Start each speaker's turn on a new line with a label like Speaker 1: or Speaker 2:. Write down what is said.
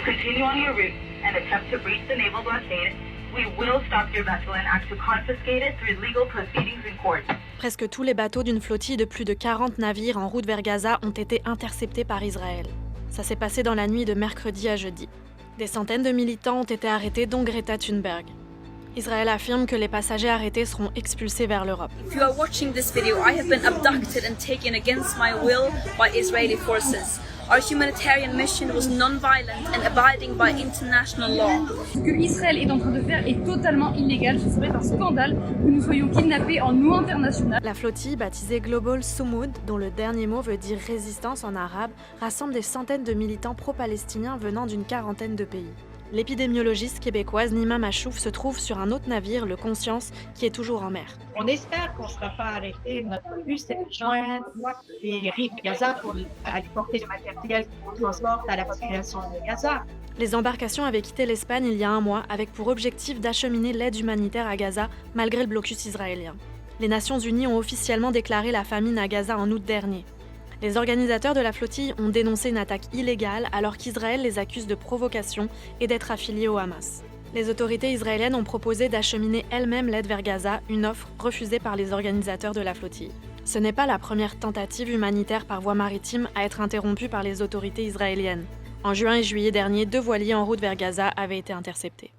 Speaker 1: continue on your route and attempt to breach the naval blockade, we will stop your vessel and act to confiscate it through legal proceedings in court.
Speaker 2: Presque tous les bateaux d'une flottille de plus de 40 navires en route vers Gaza ont été interceptés par Israël. Ça s'est passé dans la nuit de mercredi à jeudi. Des centaines de militants ont été arrêtés, dont Greta Thunberg. Israël affirme que les passagers arrêtés seront expulsés vers l'Europe.
Speaker 3: If you are watching this video, I have been abducted and taken against my will by Israeli forces. Our humanitarian mission was non-violent and abiding by international law.
Speaker 4: Ce que Israël est en train de faire est totalement illégal. Ce serait un scandale que nous soyons kidnappés en eau internationale.
Speaker 2: La flottille, baptisée Global Sumud, dont le dernier mot veut dire résistance en arabe, rassemble des centaines de militants pro-palestiniens venant d'une quarantaine de pays. L'épidémiologiste québécoise Nima Machouf se trouve sur un autre navire, le Conscience, qui est toujours en mer.
Speaker 5: On espère qu'on ne sera pas arrêté. Notre but, c'est de joindre les rives de Gaza pour aller porter le matériel qu'on transporte à la population de Gaza.
Speaker 2: Les embarcations avaient quitté l'Espagne il y a un mois avec pour objectif d'acheminer l'aide humanitaire à Gaza malgré le blocus israélien. Les Nations Unies ont officiellement déclaré la famine à Gaza en août dernier. Les organisateurs de la flottille ont dénoncé une attaque illégale alors qu'Israël les accuse de provocation et d'être affiliés au Hamas. Les autorités israéliennes ont proposé d'acheminer elles-mêmes l'aide vers Gaza, une offre refusée par les organisateurs de la flottille. Ce n'est pas la première tentative humanitaire par voie maritime à être interrompue par les autorités israéliennes. En juin et juillet dernier, 2 voiliers en route vers Gaza avaient été interceptés.